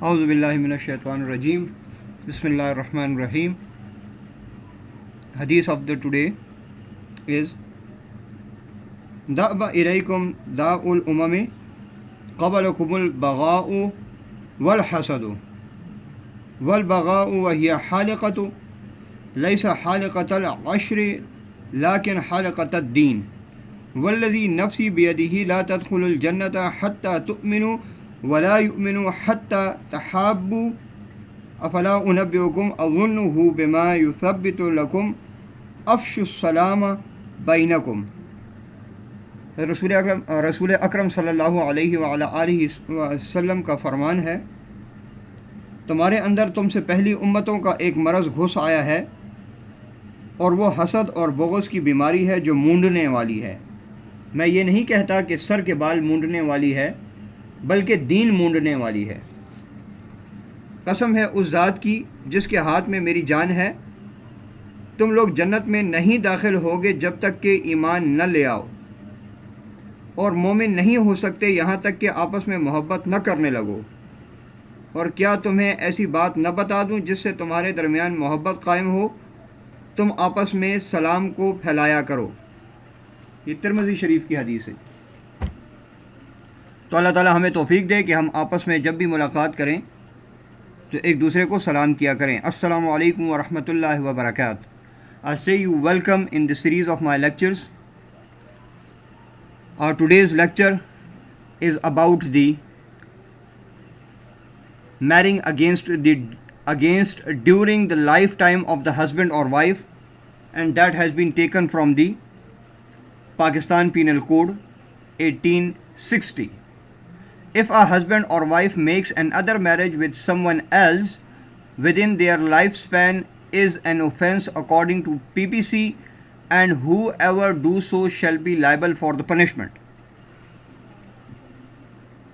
اعوذ باللہ من الشیطان الرجیم بسم اللہ الرحمن الرحیم. Hadith of the today is دأب إليكم داء الأمم قبلكم البغاء والحسد والبغاء وهي حالقة ليس حالقة العشر لكن حالقة الدين والذي نفسي بيده لا تدخل الجنة حتى تؤمنوا ولا يؤمنوا حتى تحابوا افلا انبئكم اظنه بما يثبت لكم افشوا السلام بینکم. رسول اکرم صلی اللہ علیہ وعلی آلہ وسلم کا فرمان ہے، تمہارے اندر تم سے پہلی امتوں کا ایک مرض گھس آیا ہے اور وہ حسد اور بغض کی بیماری ہے جو مونڈنے والی ہے. میں یہ نہیں کہتا کہ سر کے بال مونڈنے والی ہے بلکہ دین مونڈنے والی ہے. قسم ہے اس ذات کی جس کے ہاتھ میں میری جان ہے، تم لوگ جنت میں نہیں داخل ہوگے جب تک کہ ایمان نہ لے آؤ، اور مومن نہیں ہو سکتے یہاں تک کہ آپس میں محبت نہ کرنے لگو. اور کیا تمہیں ایسی بات نہ بتا دوں جس سے تمہارے درمیان محبت قائم ہو؟ تم آپس میں سلام کو پھیلایا کرو. یہ ترمذی شریف کی حدیث ہے. تو اللہ تعالی ہمیں توفیق دے کہ ہم آپس میں جب بھی ملاقات کریں تو ایک دوسرے کو سلام کیا کریں. السلام علیکم ورحمۃ اللہ وبرکاتہ. I say you welcome in the series of my lectures. Our today's lecture is about the marrying against during the lifetime of the husband or wife, and that has been taken from the Pakistan Penal Code 1860. If a husband or wife makes another marriage with someone else within their lifespan is an offense according to PPC, and whoever do so shall be liable for the punishment.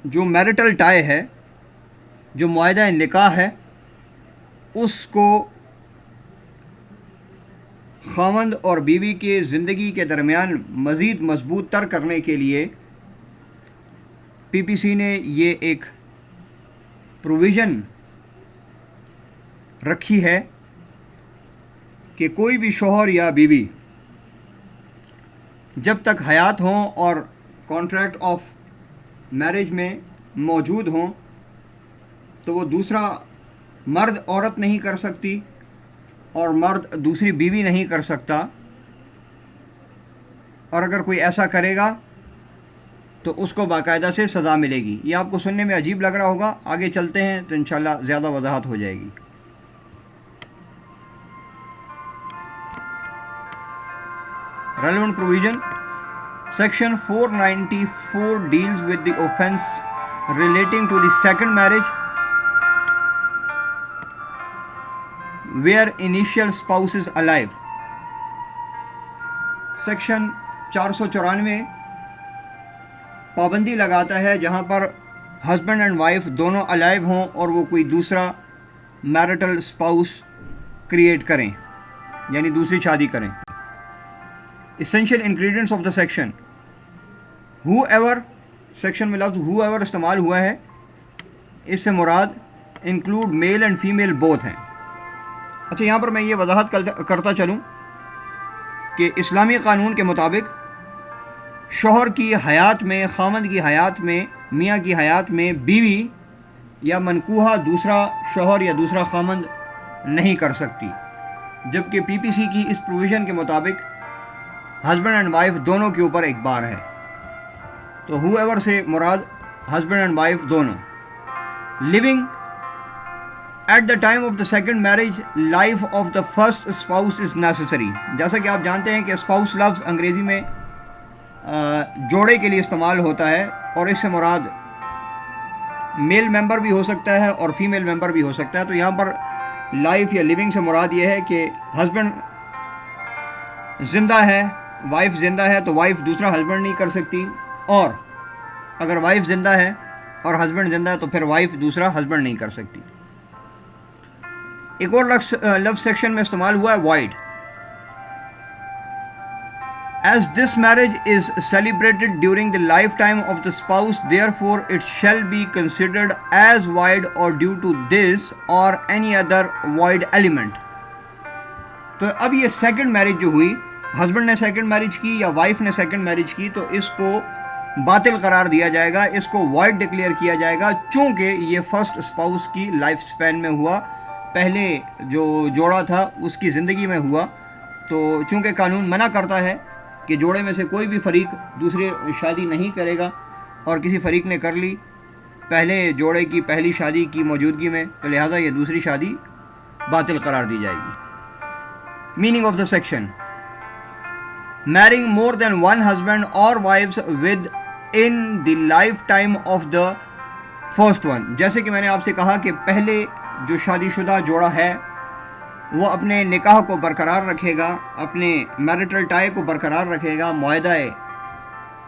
جو marital tie ہے، جو معاہدہ نکاح ہے، اس کو خاوند اور بیوی کے زندگی کے درمیان مزید مضبوط تر کرنے کے لیے پی پی سی نے یہ ایک پروویژن رکھی ہے کہ کوئی بھی شوہر یا بیوی جب تک حیات ہوں اور کانٹریکٹ آف میرج میں موجود ہوں تو وہ دوسرا مرد عورت نہیں کر سکتی اور مرد دوسری بیوی نہیں کر سکتا. اور اگر کوئی ایسا کرے گا تو اس کو باقاعدہ سے سزا ملے گی. یہ آپ کو سننے میں عجیب لگ رہا ہوگا، آگے چلتے ہیں تو انشاءاللہ زیادہ وضاحت ہو جائے گی. Relevant provision. Section 494 deals with the offense relating to the second marriage where initial spouse is alive. Section 494 پابندی لگاتا ہے جہاں پر ہسبینڈ اینڈ وائف دونوں الائیو ہوں اور وہ کوئی دوسرا میرٹل اسپاؤس کریٹ کریں، یعنی دوسری شادی کریں. Essential ingredients of the section. Whoever section میں لفظ whoever استعمال ہوا ہے، اس سے مراد include male and female both ہیں. اچھا، یہاں پر میں یہ وضاحت کرتا چلوں کہ اسلامی قانون کے مطابق شوہر کی حیات میں، خاوند کی حیات میں، میاں کی حیات میں بیوی یا منکوحہ دوسرا شوہر یا دوسرا خاوند نہیں کر سکتی، جبکہ پی پی سی کی اس پروویژن کے مطابق ہسبینڈ اینڈ وائف دونوں کے اوپر ایک بار ہے. تو ہو ایور سے مراد ہسبینڈ اینڈ وائف دونوں. Living at the time of the second marriage life of the first spouse is necessary. جیسا کہ آپ جانتے ہیں کہ اسپاؤس لفظ انگریزی میں جوڑے کے لیے استعمال ہوتا ہے، اور اس سے مراد میل ممبر بھی ہو سکتا ہے اور فیمیل ممبر بھی ہو سکتا ہے. تو یہاں پر لائف یا لیونگ سے مراد یہ ہے کہ ہسبینڈ زندہ ہے، وائف زندہ ہے تو وائف دوسرا ہسبینڈ نہیں کر سکتی، اور اگر وائف زندہ ہے اور ہسبینڈ زندہ ہے تو پھر وائف دوسرا ہسبینڈ نہیں کر سکتی. ایک اور لفظ سیکشن میں استعمال ہوا ہے wide. As this marriage is celebrated during the lifetime of the spouse, therefore it shall be considered as void or due to this or any other void element. تو اب یہ سیکنڈ میرج جو ہوئی، husband نے second marriage کی یا wife نے second marriage کی، تو اس کو باطل قرار دیا جائے گا، اس کو وائڈ ڈکلیئر کیا جائے گا، چونکہ یہ فرسٹ اسپاؤس کی لائف سپین میں ہوا، پہلے جو جوڑا تھا اس کی زندگی میں ہوا. تو چونکہ قانون منع کرتا ہے کہ جوڑے میں سے کوئی بھی فریق دوسرے شادی نہیں کرے گا، اور کسی فریق نے کر لی پہلے جوڑے کی پہلی شادی کی موجودگی میں، تو لہٰذا یہ دوسری شادی باطل قرار دی جائے گی. Meaning of the section: marrying more than one husband or wives within the lifetime of the first one. جیسے کہ میں نے آپ سے کہا کہ پہلے جو شادی شدہ جوڑا ہے وہ اپنے نکاح کو برقرار رکھے گا، اپنے میرٹل ٹائی کو برقرار رکھے گا، معاہدہ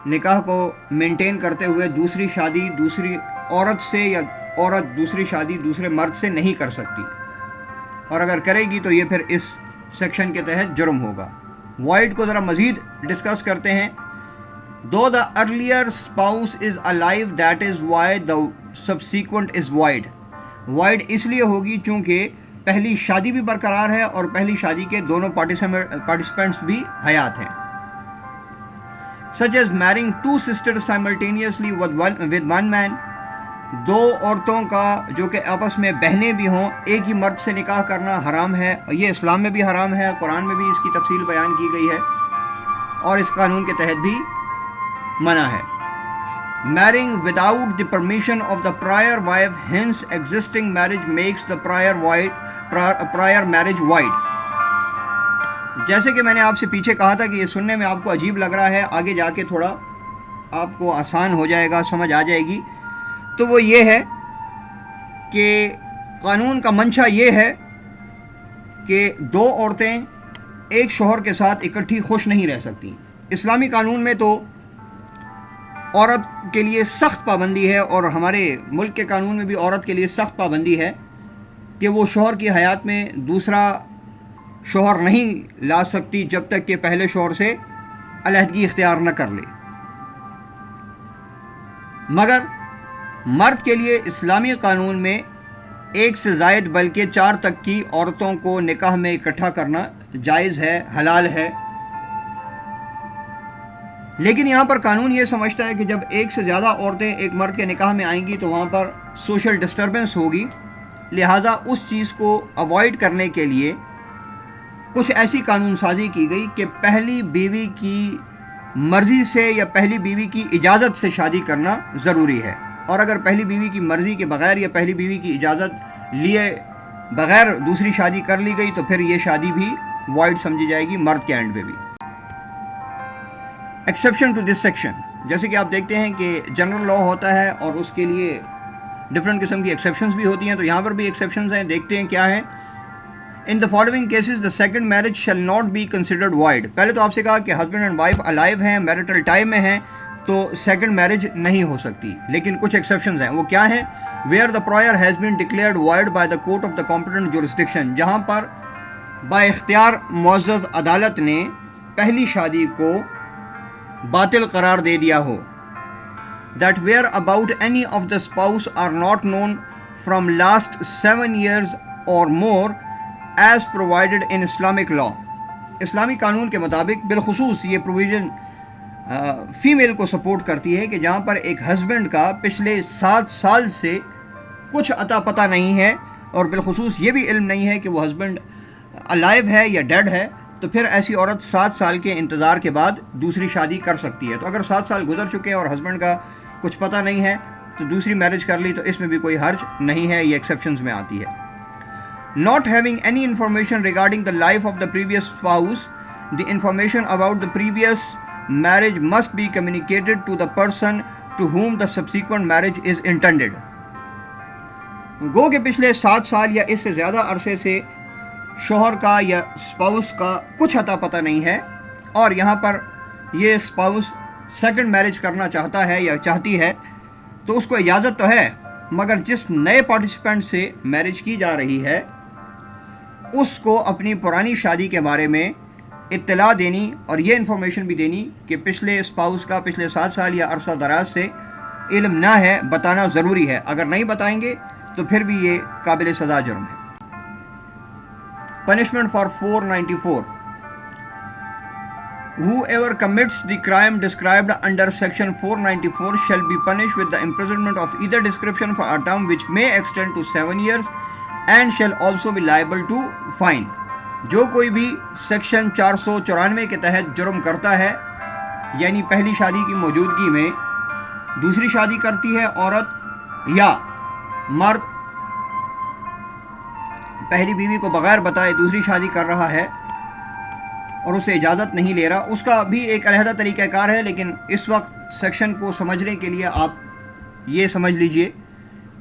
نکاح کو مینٹین کرتے ہوئے دوسری شادی دوسری عورت سے یا عورت دوسری شادی دوسرے مرد سے نہیں کر سکتی، اور اگر کرے گی تو یہ پھر اس سیکشن کے تحت جرم ہوگا. وائڈ کو ذرا مزید ڈسکس کرتے ہیں. Though the earlier spouse is alive, that is why the subsequent is void. Void اس لیے ہوگی چونکہ پہلی شادی بھی برقرار ہے اور پہلی شادی کے دونوں پارٹیسپینٹس بھی حیات ہیں. Such as marrying two sisters simultaneously with one man. دو عورتوں کا جو کہ آپس میں بہنیں بھی ہوں ایک ہی مرد سے نکاح کرنا حرام ہے. یہ اسلام میں بھی حرام ہے، قرآن میں بھی اس کی تفصیل بیان کی گئی ہے، اور اس قانون کے تحت بھی منع ہے. Marrying without the permission of the prior wife, hence existing marriage makes the prior marriage void. جیسے کہ میں نے آپ سے پیچھے کہا تھا کہ یہ سننے میں آپ کو عجیب لگ رہا ہے، آگے جا کے تھوڑا آپ کو آسان ہو جائے گا، سمجھ آ جائے گی. تو وہ یہ ہے کہ قانون کا منشا یہ ہے کہ دو عورتیں ایک شوہر کے ساتھ اکٹھی خوش نہیں رہ سکتی. اسلامی قانون میں تو عورت کے لیے سخت پابندی ہے، اور ہمارے ملک کے قانون میں بھی عورت کے لیے سخت پابندی ہے کہ وہ شوہر کی حیات میں دوسرا شوہر نہیں لا سکتی جب تک کہ پہلے شوہر سے علیحدگی اختیار نہ کر لے. مگر مرد کے لیے اسلامی قانون میں ایک سے زائد بلکہ 4 تک کی عورتوں کو نکاح میں اکٹھا کرنا جائز ہے، حلال ہے. لیکن یہاں پر قانون یہ سمجھتا ہے کہ جب ایک سے زیادہ عورتیں ایک مرد کے نکاح میں آئیں گی تو وہاں پر سوشل ڈسٹربنس ہوگی، لہٰذا اس چیز کو اوائڈ کرنے کے لیے کچھ ایسی قانون سازی کی گئی کہ پہلی بیوی کی مرضی سے یا پہلی بیوی کی اجازت سے شادی کرنا ضروری ہے، اور اگر پہلی بیوی کی مرضی کے بغیر یا پہلی بیوی کی اجازت لیے بغیر دوسری شادی کر لی گئی تو پھر یہ شادی بھی وائڈ سمجھی جائے گی مرد کے اینڈ پہ بھی. ایکسیپشن ٹو دس سیکشن: جیسے کہ آپ دیکھتے ہیں کہ جنرل لا ہوتا ہے اور اس کے لیے ڈفرینٹ قسم کی ایکسیپشنز بھی ہوتی ہیں، تو یہاں پر بھی ایکسیپشنز ہیں، دیکھتے ہیں کیا ہیں. In the following cases the second marriage shall not be considered void. پہلے تو آپ سے کہا کہ ہسبینڈ اینڈ وائف الائیو ہیں، میرٹل ٹائم میں ہیں، تو سیکنڈ میرج نہیں ہو سکتی. لیکن کچھ ایکسیپشنز ہیں، وہ کیا ہیں؟ Where the prior has been declared void by the court of the competent jurisdiction. جہاں پر با اختیار معزز عدالت نے پہلی شادی کو باطل قرار دے دیا ہو. That where about any of the spouse are not known from last 7 years or more as provided in Islamic law. اسلامی قانون کے مطابق بالخصوص یہ پروویژن فیمیل کو سپورٹ کرتی ہے کہ جہاں پر ایک ہسبینڈ کا پچھلے 7 سال سے کچھ عطا پتہ نہیں ہے، اور بالخصوص یہ بھی علم نہیں ہے کہ وہ ہسبینڈ الائیو ہے یا ڈیڈ ہے، تو پھر ایسی عورت 7 سال کے انتظار کے بعد دوسری شادی کر سکتی ہے. تو اگر 7 سال گزر چکے ہیں اور ہسبینڈ کا کچھ پتہ نہیں ہے تو دوسری میرج کر لی تو اس میں بھی کوئی حرج نہیں ہے، یہ ایکسیپشنز میں آتی ہے. Not having any information regarding the life of the previous spouse, the information about the previous marriage must be communicated to the person to whom the subsequent marriage is intended. گو کہ پچھلے 7 سال یا اس سے زیادہ عرصے سے شوہر کا یا اسپاؤس کا کچھ عطا پتہ نہیں ہے، اور یہاں پر یہ اسپاؤس سیکنڈ میرج کرنا چاہتا ہے یا چاہتی ہے، تو اس کو اجازت تو ہے، مگر جس نئے پارٹیسپینٹ سے میرج کی جا رہی ہے اس کو اپنی پرانی شادی کے بارے میں اطلاع دینی اور یہ انفارمیشن بھی دینی کہ پچھلے اسپاؤس کا پچھلے 7 سال یا عرصہ دراز سے علم نہ ہے، بتانا ضروری ہے. اگر نہیں بتائیں گے تو پھر بھی یہ قابل سزا جرم ہے. Punishment for 494. Whoever commits the crime described under section 494 shall be punished with the imprisonment of either description for a term which may extend to 7 years and shall also be liable to fine. جو کوئی بھی section 494 کے تحت جرم کرتا ہے، یعنی پہلی شادی کی موجودگی میں دوسری شادی کرتی ہے عورت یا مرد پہلی بیوی کو بغیر بتائے دوسری شادی کر رہا ہے اور اسے اجازت نہیں لے رہا، اس کا بھی ایک علیحدہ طریقہ کار ہے. لیکن اس وقت سیکشن کو سمجھنے کے لیے آپ یہ سمجھ لیجئے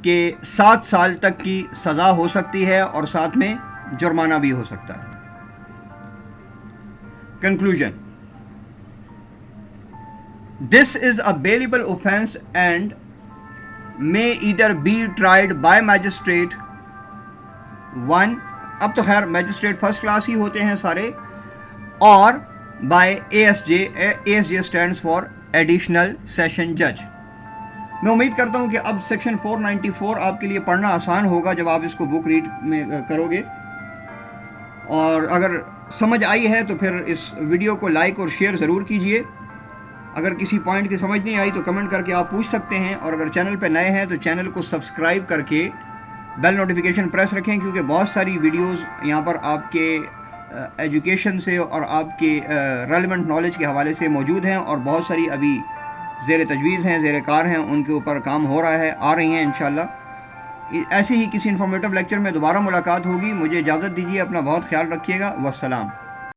کہ 7 سال تک کی سزا ہو سکتی ہے اور ساتھ میں جرمانہ بھی ہو سکتا ہے. Conclusion. This is a bailable offense and may either be tried by magistrate 1. اب تو خیر میجسٹریٹ فرسٹ کلاس ہی ہوتے ہیں سارے، اور by ASJ. ASJ stands for additional session جج. میں امید کرتا ہوں کہ اب سیکشن 494 آپ کے لیے پڑھنا آسان ہوگا جب آپ اس کو بک ریڈ میں کرو گے، اور اگر سمجھ آئی ہے تو پھر اس ویڈیو کو لائک اور شیئر ضرور کیجئے. اگر کسی پوائنٹ کی سمجھ نہیں آئی تو کمنٹ کر کے آپ پوچھ سکتے ہیں، اور اگر چینل پہ نئے ہیں تو چینل کو سبسکرائب کر کے بیل نوٹیفیکیشن پریس رکھیں، کیونکہ بہت ساری ویڈیوز یہاں پر آپ کے ایجوکیشن سے اور آپ کے ریلیونٹ نالج کے حوالے سے موجود ہیں، اور بہت ساری ابھی زیر تجویز ہیں، زیر کار ہیں، ان کے اوپر کام ہو رہا ہے، آ رہی ہیں انشاءاللہ. ایسے ہی کسی انفارمیٹیو لیکچر میں دوبارہ ملاقات ہوگی. مجھے اجازت دیجیے، اپنا بہت خیال رکھیے گا. والسلام.